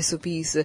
SOPs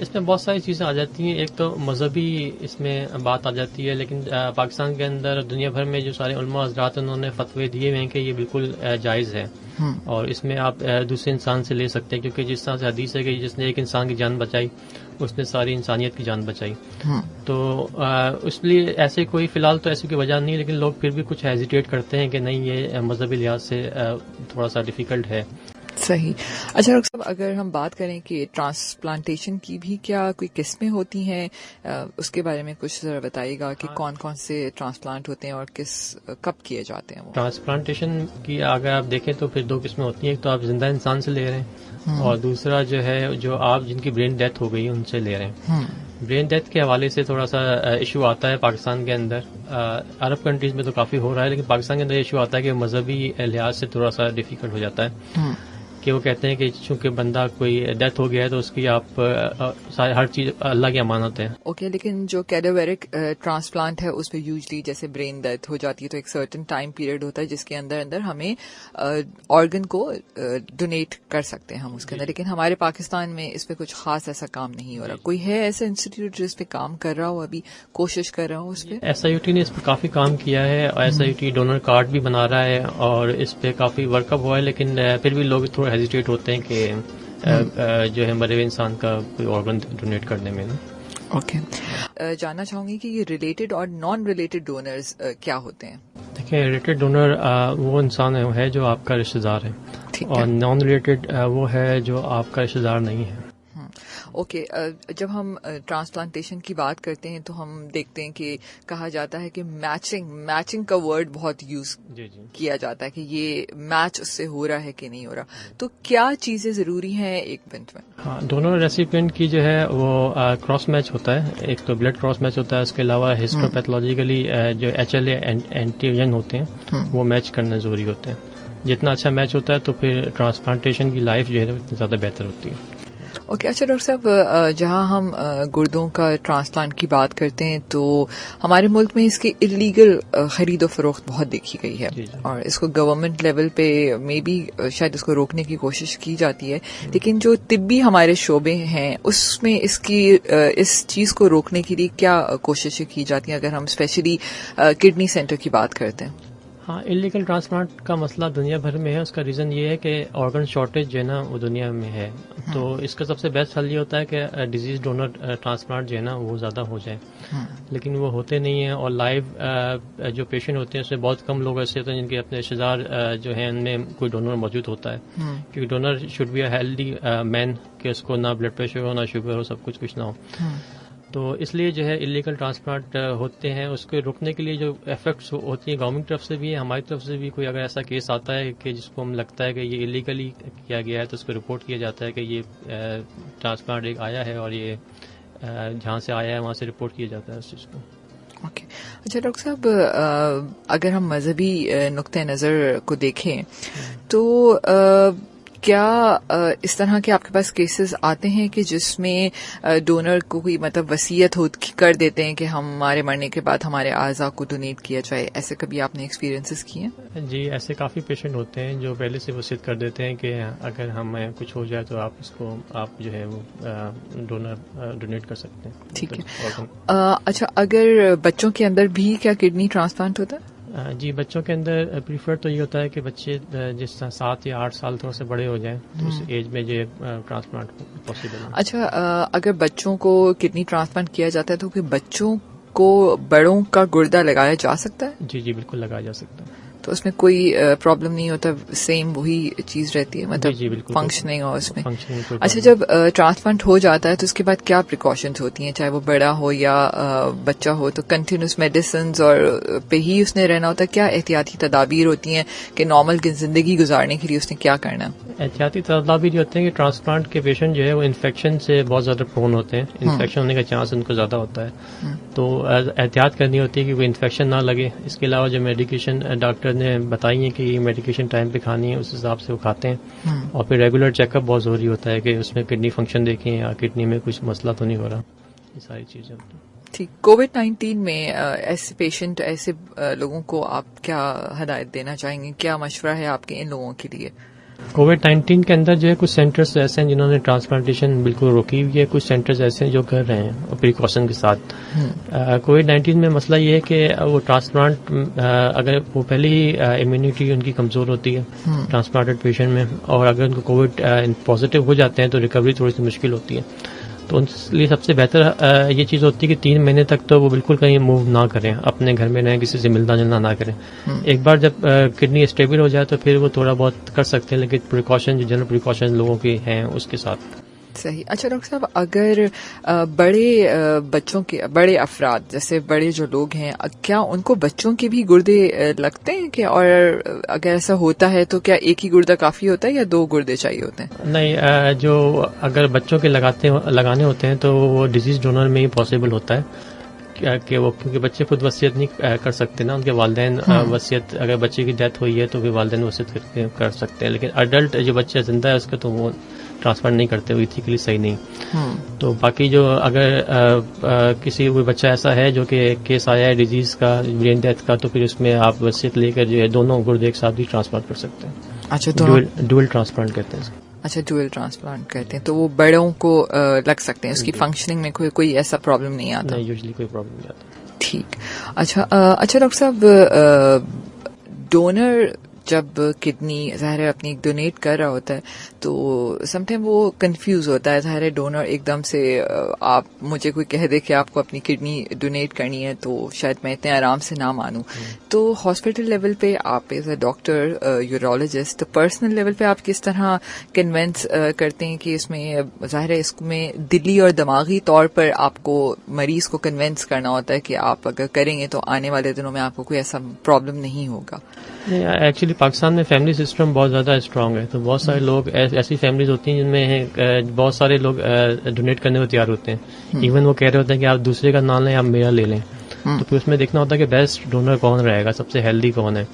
اس میں بہت ساری چیزیں آ جاتی ہیں. ایک تو مذہبی اس میں بات آ جاتی ہے، لیکن پاکستان کے اندر دنیا بھر میں جو سارے علماء حضرات انہوں نے فتوے دیے ہوئے ہیں کہ یہ بالکل جائز ہے، اور اس میں آپ دوسرے انسان سے لے سکتے ہیں، کیونکہ جس طرح سے حدیث ہے کہ جس نے ایک انسان کی جان بچائی اس نے ساری انسانیت کی جان بچائی. تو اس لیے ایسے کوئی فی الحال تو ایسی کوئی وجہ نہیں، لیکن لوگ پھر بھی کچھ ہیزیٹیٹ کرتے ہیں کہ نہیں یہ مذہبی لحاظ سے تھوڑا سا ڈیفیکلٹ ہے. صحیح. اچھا ڈاکٹر صاحب، اگر ہم بات کریں کہ ٹرانسپلانٹیشن کی بھی کیا کوئی قسمیں ہوتی ہیں، اس کے بارے میں کچھ ذرا بتائیے گا کہ کون کون سے ٹرانسپلانٹ ہوتے ہیں اور کب کیے جاتے ہیں وہ؟ ٹرانسپلانٹیشن کی اگر آپ دیکھیں تو پھر 2 قسمیں ہوتی ہیں. ایک تو آپ زندہ انسان سے لے رہے ہیں، اور دوسرا جو ہے جو آپ جن کی برین ڈیتھ ہو گئی ان سے لے رہے ہیں. برین ڈیتھ کے حوالے سے تھوڑا سا ایشو آتا ہے پاکستان کے اندر. عرب کنٹریز میں تو کافی ہو رہا ہے، لیکن پاکستان کے اندر ایشو آتا ہے کہ مذہبی لحاظ سے تھوڑا سا ڈیفیکلٹ ہو جاتا ہے، کہ وہ کہتے ہیں کہ چونکہ بندہ کوئی ڈیتھ ہو گیا ہے تو اس کی آپ ہر چیز اللہ کی امانت ہے. اوکے، لیکن جو کیڈاویرک ٹرانسپلانٹ ہے اس پہ یوزلی جیسے برین ڈیتھ ہو جاتی ہے تو ایک سرٹن ٹائم پیریڈ ہوتا ہے جس کے اندر ہمیں آرگن کو ڈونیٹ کر سکتے ہیں ہم اس کے اندر، لیکن ہمارے پاکستان میں اس پہ کچھ خاص ایسا کام نہیں ہو رہا. کوئی ہے ایسا انسٹیٹیوٹ جس پہ کام کر رہا ہو، ابھی کوشش کر رہا ہو اس پہ؟ SIUT نے اس پہ کافی کام کیا ہے، اور SIUT ڈونر کارڈ بھی بنا رہا ہے اور اس پہ کافی ورک اپ ہوا ہے، لیکن پھر بھی لوگ تھوڑا ہیزیٹیٹ ہوتے ہیں کہ جو ہے مرے ہوئے انسان کا کوئی آرگن ڈونیٹ کرنے میں. اوکے، جاننا چاہوں گی کہ یہ ریلیٹڈ اور نان ریلیٹڈ ڈونرز کیا ہوتے ہیں؟ دیکھیں، ریلیٹڈ ڈونر وہ انسان ہے جو آپ کا رشتہ دار ہے، اور نان ریلیٹڈ وہ ہے جو آپ کا رشتہ دار نہیں ہے. اوکے، جب ہم ٹرانسپلانٹیشن کی بات کرتے ہیں تو ہم دیکھتے ہیں کہ کہا جاتا ہے کہ میچنگ کا ورڈ بہت یوز کیا جاتا ہے کہ یہ میچ اس سے ہو رہا ہے کہ نہیں ہو رہا. تو کیا چیزیں ضروری ہیں ایک منٹ میں؟ ہاں، دونوں ریسیپینٹ کی جو ہے وہ کراس میچ ہوتا ہے. ایک تو بلڈ کراس میچ ہوتا ہے، اس کے علاوہ ہسٹوپیتھولوجیکلی جو HLA اینٹیجن ہوتے ہیں وہ میچ کرنا ضروری ہوتے ہیں. جتنا اچھا میچ ہوتا ہے تو پھر ٹرانسپلانٹیشن کی لائف جو ہے اتنی زیادہ بہتر ہوتی ہے. اوکے. اچھا ڈاکٹر صاحب، جہاں ہم گردوں کا ٹرانسپلانٹ کی بات کرتے ہیں تو ہمارے ملک میں اس کی اللیگل خرید و فروخت بہت دیکھی گئی ہے، اور اس کو گورنمنٹ لیول پہ میں بھی شاید اس کو روکنے کی کوشش کی جاتی ہے، لیکن جو طبی ہمارے شعبے ہیں اس میں اس چیز کو روکنے کے لیے کیا کوششیں کی جاتی ہیں اگر ہم اسپیشلی کڈنی سینٹر کی بات کرتے ہیں؟ ہاں، انلیگل ٹرانسپلانٹ کا مسئلہ دنیا بھر میں ہے. اس کا ریزن یہ ہے کہ آرگن شارٹیج جو ہے نا وہ دنیا میں ہے. تو اس کا سب سے بیسٹ حل یہ ہوتا ہے کہ ڈیزیز ڈونر ٹرانسپلانٹ جو ہے نا وہ زیادہ ہو جائے، لیکن وہ ہوتے نہیں ہیں. اور لائیو جو پیشنٹ ہوتے ہیں اس میں بہت کم لوگ ایسے ہوتے ہیں جن کے اپنے رشتے دار جو ہیں ان میں کوئی ڈونر موجود ہوتا ہے، کیونکہ donor should be a healthy man, کہ اس کو نہ بلڈ پریشر ہو نہ شوگر ہو، سب کچھ نہ ہو. تو اس لیے جو ہے انلیگل ٹرانسپلانٹ ہوتے ہیں. اس کو روکنے کے لیے جو ایفیکٹس ہوتی ہیں گورنمنٹ طرف سے بھی، ہماری طرف سے بھی، کوئی اگر ایسا کیس آتا ہے کہ جس کو ہم لگتا ہے کہ یہ انلیگلی کیا گیا ہے تو اس کو رپورٹ کیا جاتا ہے کہ یہ ٹرانسپلانٹ ایک آیا ہے اور یہ جہاں سے آیا ہے وہاں سے رپورٹ کیا جاتا ہے اس چیز کو. اوکے. اچھا ڈاکٹر صاحب، اگر ہم مذہبی نقطۂ نظر کو دیکھیں تو کیا اس طرح کے آپ کے پاس کیسز آتے ہیں کہ جس میں ڈونر کو کوئی مطلب وصیت کر دیتے ہیں کہ ہمارے مرنے کے بعد ہمارے اعضاء کو ڈونیٹ کیا جائے؟ ایسے کبھی آپ نے ایکسپیرینسز کیے ہیں؟ جی، ایسے کافی پیشنٹ ہوتے ہیں جو پہلے سے وصیت کر دیتے ہیں کہ اگر ہمیں کچھ ہو جائے تو آپ جو ہے وہ ڈونیٹ کر سکتے ہیں. ٹھیک ہے. اچھا، اگر بچوں کے اندر بھی کیا کڈنی ٹرانسپلانٹ ہوتا ہے؟ جی، بچوں کے اندر پریفر تو یہ ہوتا ہے کہ بچے جس طرح 7 یا 8 سال تھوڑا سے بڑے ہو جائیں تو اس ایج میں جو ٹرانسپلانٹ پاسبل ہے. اچھا، اگر بچوں کو کڈنی ٹرانسپلانٹ کیا جاتا ہے تو پھر بچوں کو بڑوں کا گردہ لگایا جا سکتا ہے؟ جی جی، بالکل لگایا جا سکتا ہے. تو اس میں کوئی پرابلم نہیں ہوتا، سیم وہی چیز رہتی ہے، مطلب جی بالکل فنکشننگ ہو اس میں؟ فنکشننگ. اچھا، جب ٹرانسپلانٹ ہو جاتا ہے تو اس کے بعد کیا پریکاشنز ہوتی ہیں، چاہے وہ بڑا ہو یا بچہ ہو؟ تو کنٹینیوس میڈیسنز اور پہ ہی اس نے رہنا ہوتا ہے؟ کیا احتیاطی تدابیر ہوتی ہیں کہ نارمل زندگی گزارنے کے لیے اس نے کیا کرنا ہے؟ احتیاطی تدابیر یہ ہوتے ہیں کہ ٹرانسپلانٹ کے پیشنٹ جو ہے وہ انفیکشن سے بہت زیادہ پرون ہوتے ہیں، انفیکشن ہونے کا چانس ان کو زیادہ ہوتا ہے، تو احتیاط کرنی ہوتی ہے کہ وہ انفیکشن نہ لگے. اس کے علاوہ جو میڈیکیشن ڈاکٹر نے بتائی ہیں کہ یہ میڈیکیشن ٹائم پہ کھانی ہے اس حساب سے وہ کھاتے ہیں، اور پھر ریگولر چیک اپ بہت ضروری ہوتا ہے کہ اس میں کڈنی فنکشن دیکھیں یا کڈنی میں کچھ مسئلہ تو نہیں ہو رہا، یہ ساری چیزیں. ٹھیک. کووڈ-19 میں ایسے پیشنٹ، ایسے لوگوں کو آپ کیا ہدایت دینا چاہیں گے؟ کیا مشورہ ہے آپ کے ان لوگوں کے لیے؟ کووڈ-19 کے اندر جو ہے کچھ سینٹرز ایسے ہیں جنہوں نے ٹرانسپلانٹیشن بالکل روکی ہوئی ہے, کچھ سینٹرز ایسے ہیں جو کر رہے ہیں پریکاشن کے ساتھ. کووڈ-19 میں مسئلہ یہ ہے کہ وہ ٹرانسپلانٹ اگر وہ پہلے ہی امیونٹی ان کی کمزور ہوتی ہے ٹرانسپلانٹڈ پیشنٹ میں, اور اگر ان کو کووڈ پازیٹیو ہو جاتے ہیں تو ریکوری تھوڑی سی مشکل ہوتی ہے. تو ان لیے سب سے بہتر یہ چیز ہوتی ہے کہ 3 مہینے تک تو وہ بالکل کہیں موو نہ کریں, اپنے گھر میں رہیں, کسی سے ملنا جلنا نہ کریں. ایک بار جب کڈنی اسٹیبل ہو جائے تو پھر وہ تھوڑا بہت کر سکتے ہیں, لیکن پریکاشن جو جنرل پریکاشن لوگوں کے ہیں اس کے ساتھ. صحیح. اچھا ڈاکٹر صاحب, اگر بڑے بچوں کے, بڑے افراد جیسے بڑے جو لوگ ہیں, کیا ان کو بچوں کے بھی گردے لگتے ہیں کہ, اور اگر ایسا ہوتا ہے تو کیا ایک ہی گردہ کافی ہوتا ہے یا 2 گردے چاہیے ہوتے ہیں؟ نہیں, جو اگر بچوں کے لگانے ہوتے ہیں تو وہ ڈیزیز ڈونر میں ہی پاسبل ہوتا ہے کہ وہ, کیونکہ بچے خود وصیت نہیں کر سکتے نا, ان کے والدین وصیت, اگر بچے کی ڈیتھ ہوئی ہے تو پھر والدین وصیت کر سکتے ہیں, لیکن اڈلٹ جو بچہ زندہ ہے اس کا تو وہ ٹرانسپلانٹ نہیں کرتے, وہ ایتھیکلی صحیح نہیں. تو باقی جو اگر کسی کوئی بچہ ایسا ہے جو کہ کیس آیا ہے ڈیزیز کا, برین ڈیتھ کا, تو پھر اس میں آپ وصیت لے کر جو ہے دونوں گردے ایک ساتھ بھی ٹرانسپلانٹ کر سکتے ہیں. اچھا, ڈوئل ٹرانسپلانٹ کہتے ہیں. اچھا, ڈوئل ٹرانسپلانٹ کرتے ہیں تو وہ بڑوں کو لگ سکتے ہیں, اس کی فنکشننگ میں کوئی ایسا پرابلم نہیں آتا؟ نہیں, یوزلی کوئی پرابلم نہیں آتا. ٹھیک. اچھا ڈاکٹر صاحب, ڈونر جب کڈنی ظاہر اپنی ڈونیٹ کر رہا ہوتا ہے تو سم ٹائم وہ کنفیوز ہوتا ہے. ظاہر ڈونر ایک دم سے آپ مجھے کوئی کہہ دے کہ آپ کو اپنی کڈنی ڈونیٹ کرنی ہے تو شاید میں اتنے آرام سے نہ مانوں. تو ہاسپٹل لیول پہ آپ as a doctor, urologist, personal level پہ آپ کس طرح کنونس کرتے ہیں کہ اس میں ظاہر اس میں دلی اور دماغی طور پر آپ کو مریض کو کنونس کرنا ہوتا ہے کہ آپ اگر کریں گے تو آنے والے دنوں میں آپ کو کوئی ایسا پرابلم نہیں ہوگا؟ ایکچولی پاکستان میں فیملی سسٹم بہت زیادہ اسٹرانگ ہے, تو بہت سارے لوگ ایسی فیملیز ہوتی ہیں جن میں بہت سارے لوگ ڈونیٹ کرنے کو تیار ہوتے ہیں. ایون وہ کہہ رہے ہوتے ہیں کہ آپ دوسرے کا نام لیں, آپ میرا لے لیں. تو پھر اس میں دیکھنا ہوتا ہے کہ بیسٹ ڈونر کون رہے گا, سب سے ہیلدی کون ہے.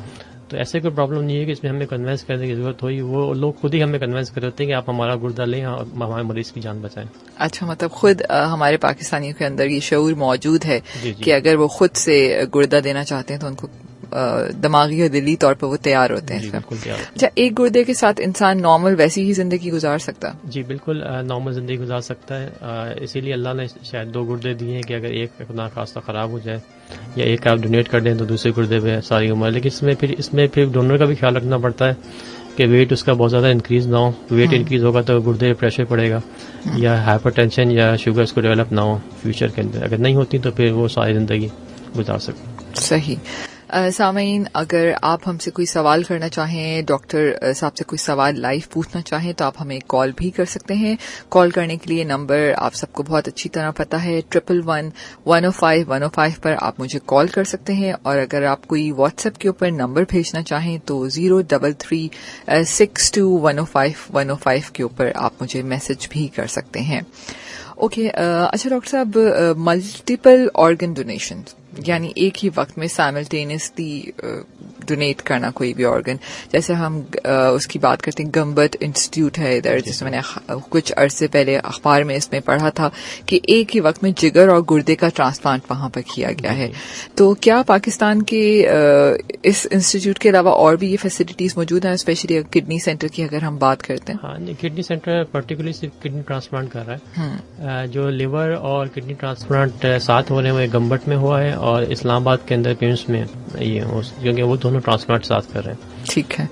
تو ایسے کوئی پرابلم نہیں ہے کہ اس میں ہمیں کنوینس کرنے کی ضرورت ہوئی, وہ لوگ خود ہی ہمیں کنوینس کر رہے ہوتے ہیں کہ آپ ہمارا گردہ لیں اور ہمارے مریض کی جان بچائیں. اچھا, مطلب خود ہمارے پاکستانیوں کے اندر یہ شعور موجود ہے کہ اگر وہ خود سے گردہ دینا چاہتے ہیں تو ان کو دماغی اور دلی طور پر وہ تیار ہوتے ہیں. اچھا, ایک گردے کے ساتھ انسان نارمل ویسی ہی زندگی گزار سکتا؟ جی بالکل, نارمل زندگی گزار سکتا ہے. اسی لیے اللہ نے شاید 2 گردے دیے ہیں کہ اگر ایک خدا خاصہ خراب ہو جائے یا ایک آپ ڈونیٹ کر دیں تو دوسرے گردے پہ ساری عمر. لیکن اس میں پھر ڈونر کا بھی خیال رکھنا پڑتا ہے کہ ویٹ اس کا بہت زیادہ انکریز نہ ہو. ویٹ انکریز ہوگا تو گردے پہ پریشر پڑے گا, یا ہائپر ٹینشن یا شوگر اس کو ڈیولپ نہ ہو فیوچر کے اندر. اگر نہیں ہوتی تو پھر وہ ساری زندگی گزار سکتے. صحیح. سامعین, اگر آپ ہم سے کوئی سوال کرنا چاہیں, ڈاکٹر صاحب سے کوئی سوال لائیو پوچھنا چاہیں تو آپ ہمیں کال بھی کر سکتے ہیں. کال کرنے کے لیے نمبر آپ سب کو بہت اچھی طرح پتہ ہے, 111-105-105 پر آپ مجھے کال کر سکتے ہیں. اور اگر آپ کوئی واٹس ایپ کے اوپر نمبر بھیجنا چاہیں تو 033-62-105-105 کے اوپر آپ مجھے میسج بھی کر سکتے ہیں. اوکے. اچھا ڈاکٹر صاحب, ملٹیپل آرگن ڈونیشن یعنی ایک ہی وقت میں سائملٹینیسلی ڈونیٹ کرنا کوئی بھی آرگن, جیسے ہم اس کی بات کرتے ہیں, گمبت انسٹیٹیوٹ ہے ادھر, جس میں نے کچھ عرصے پہلے اخبار میں اس میں پڑھا تھا کہ ایک ہی وقت میں جگر اور گردے کا ٹرانسپلانٹ وہاں پر کیا گیا ہے. تو کیا پاکستان کے اس انسٹیٹیوٹ کے علاوہ اور بھی یہ فیسلٹیز موجود ہیں, اسپیشلی کڈنی سینٹر کی اگر ہم بات کرتے ہیں؟ ہاں, کڈنی سینٹر پرٹیکولرلی صرف کڈنی ٹرانسپلانٹ کر رہا ہے. جو لیور اور کڈنی ٹرانسپلانٹ ساتھ ہو رہے ہیں وہ گمبٹ میں ہوا ہے اور اسلام آباد کے اندر پیمس میں یہ, کیونکہ وہ دونوں ٹرانسپلانٹ ساتھ کر رہے ہیں. ٹھیک ہے.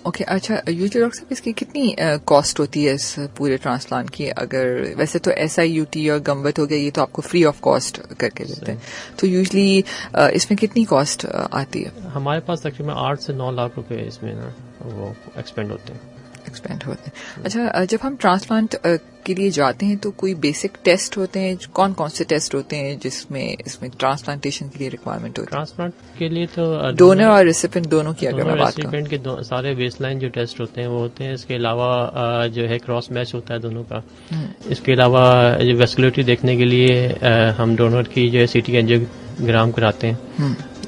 اوکے. اچھا, یوزلی ڈاکٹر صاحب اس کی کتنی کاسٹ ہوتی ہے اس پورے ٹرانسپلانٹ کی؟ اگر ویسے تو SIUT اور گمبت ہو گیا یہ تو آپ کو فری آف کاسٹ کر کے دیتے ہیں, تو یوزلی اس میں کتنی کاسٹ آتی ہے؟ ہمارے پاس تقریباً 8 سے 9 لاکھ روپے اس میں نا وہ ایکسپینڈ ہوتے ہیں. اچھا, جب ہم ٹرانسپلانٹ کے لیے جاتے ہیں تو کوئی بیسک ٹیسٹ ہوتے ہیں, کون کون سے ٹیسٹ ہوتے ہیں جس میں اس میں ٹرانسپلانٹیشن کے لیے ریکوائرمنٹ ہوتی ہے؟ ٹرانسپلانٹ کے لیے تو ڈونر اور ریسیپینٹ دونوں کی اگر میں بات کروں, ریسیپینٹ کے سارے بیس لائن جو ٹیسٹ ہوتے ہیں وہ ہوتے ہیں. اس کے علاوہ جو ہے کراس میچ ہوتا ہے دونوں کا. اس کے علاوہ جو ویسکولیٹی دیکھنے کے لیے ہم ڈونر کی جو ہے CT اینجیوگرام کراتے ہیں.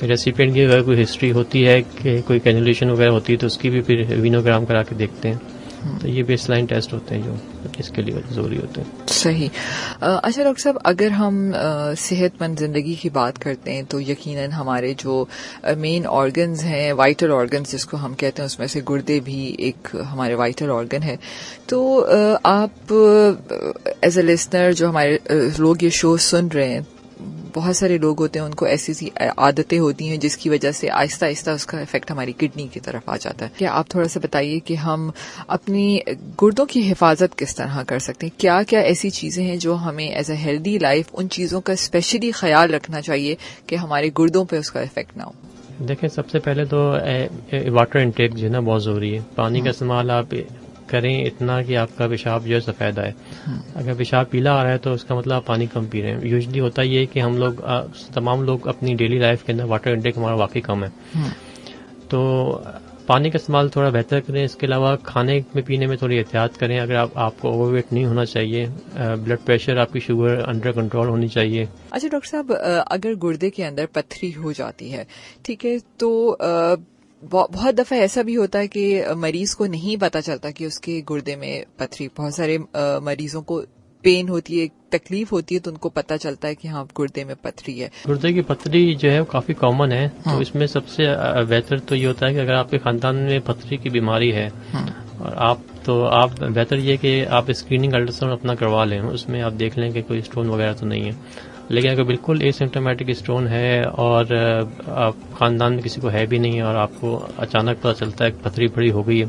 ریسیپینٹ کی اگر کوئی ہسٹری ہوتی ہے کہ کوئی کینولیشن وغیرہ ہوتی ہے تو اس کی بھی پھر وینوگرام کرا کے دیکھتے ہیں. تو یہ بیس لائن ٹیسٹ ہوتے ہیں جو اس کے لیے ضروری ہوتے ہیں. صحیح. اچھا ڈاکٹر صاحب، اگر ہم صحت مند زندگی کی بات کرتے ہیں تو یقیناً ہمارے جو مین آرگنز ہیں، وائٹل آرگنز جس کو ہم کہتے ہیں، اس میں سے گردے بھی ایک ہمارے وائٹل آرگن ہے. تو آپ ایز اے لسنر، جو ہمارے لوگ یہ شو سن رہے ہیں، بہت سارے لوگ ہوتے ہیں ان کو ایسی عادتیں ہوتی ہیں جس کی وجہ سے آہستہ آہستہ اس کا افیکٹ ہماری کڈنی کی طرف آ جاتا ہے. کیا آپ تھوڑا سا بتائیے کہ ہم اپنی گردوں کی حفاظت کس طرح کر سکتے ہیں؟ کیا کیا ایسی چیزیں ہیں جو ہمیں ایز اے ہیلدی لائف ان چیزوں کا اسپیشلی خیال رکھنا چاہیے کہ ہمارے گردوں پہ اس کا افیکٹ نہ ہو؟ دیکھیں، سب سے پہلے تو واٹر انٹیک جو ہے نا بہت ضروری ہے. پانی کا استعمال آپ کریں اتنا کہ آپ کا پیشاب جو ہے سفید آئے. اگر پیشاب پیلا آ رہا ہے تو اس کا مطلب آپ پانی کم پی رہے ہیں. یوزلی ہوتا یہ ہے کہ ہم لوگ تمام لوگ اپنی ڈیلی لائف کے اندر واٹر انٹیک ہمارا واقعی کم ہے. تو پانی کا استعمال تھوڑا بہتر کریں. اس کے علاوہ کھانے میں پینے میں تھوڑی احتیاط کریں. اگر آپ کو اوور ویٹ نہیں ہونا چاہیے. بلڈ پریشر، آپ کی شوگر انڈر کنٹرول ہونی چاہیے. اچھا ڈاکٹر صاحب، اگر گردے کے اندر پتھری ہو جاتی ہے، ٹھیک ہے، تو بہت دفعہ ایسا بھی ہوتا ہے کہ مریض کو نہیں پتا چلتا کہ اس کے گردے میں پتھری. بہت سارے مریضوں کو پین ہوتی ہے، تکلیف ہوتی ہے، تو ان کو پتا چلتا ہے کہ ہاں گردے میں پتھری ہے. گردے کی پتھری جو ہے کافی کامن ہے. تو اس میں سب سے بہتر تو یہ ہوتا ہے کہ اگر آپ کے خاندان میں پتھری کی بیماری ہے اور آپ بہتر یہ کہ آپ اسکریننگ الٹراساؤنڈ اپنا کروا لیں. اس میں آپ دیکھ لیں کہ کوئی اسٹون وغیرہ تو نہیں ہے. لیکن اگر بالکل اسمپٹومیٹک اسٹون ہے اور آپ خاندان میں کسی کو ہے بھی نہیں اور آپ کو اچانک پتہ چلتا ہے کہ پتھری بڑی ہو گئی ہے،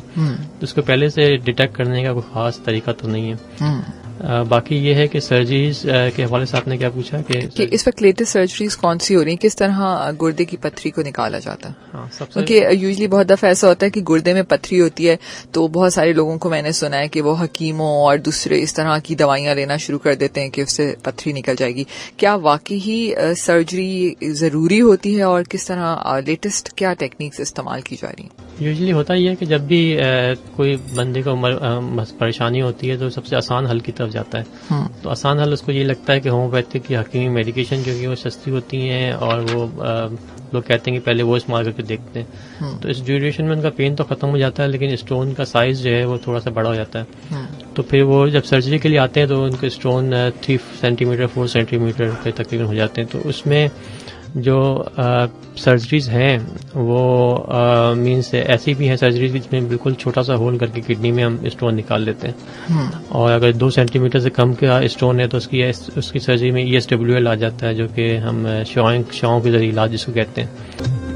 تو اس کو پہلے سے ڈیٹیکٹ کرنے کا کوئی خاص طریقہ تو نہیں ہے. باقی یہ ہے کہ سرجریز کے حوالے سے آپ نے کیا پوچھا کہ اس وقت لیٹسٹ سرجریز کون سی ہو رہی ہیں، کس طرح گردے کی پتھری کو نکالا جاتا ہے؟ کیونکہ یوزلی بہت دفعہ ایسا ہوتا ہے کہ گردے میں پتھری ہوتی ہے تو بہت سارے لوگوں کو میں نے سنا ہے کہ وہ حکیموں اور دوسرے اس طرح کی دوائیاں لینا شروع کر دیتے ہیں کہ اس سے پتھری نکل جائے گی. کیا واقعی ہی سرجری ضروری ہوتی ہے اور کس طرح لیٹسٹ کیا ٹیکنیکس استعمال کی جا رہی ہیں؟ یوزلی ہوتا یہ ہے کہ جب بھی کوئی بندے کو پریشانی ہوتی ہے تو سب سے آسان حل کی طرف جاتا ہے. تو آسان حل اس کو یہ لگتا ہے کہ ہومیوپیتھک یا حکیمی میڈیکیشن جو کہ وہ سستی ہوتی ہیں اور وہ لوگ کہتے ہیں کہ پہلے وہ استعمال کر کے دیکھتے ہیں. تو اس ڈیوریشن میں ان کا پین تو ختم ہو جاتا ہے لیکن اسٹون کا سائز جو ہے وہ تھوڑا سا بڑا ہو جاتا ہے. تو پھر وہ جب سرجری کے لیے آتے ہیں تو ان کے stone 3 centimetre 4 centimetre کے تقریباً ہو جاتے ہیں. تو اس میں جو سرجریز ہیں وہ مینس ایسی بھی ہیں سرجریز جس میں بالکل چھوٹا سا ہول کر کے کڈنی میں ہم اسٹون نکال لیتے ہیں. اور اگر 2 سینٹی میٹر سے کم کا اسٹون ہے تو اس کی سرجری میں ESWL آ جاتا ہے، جو کہ ہم شعاؤں کے ذریعے علاج جس کو کہتے ہیں.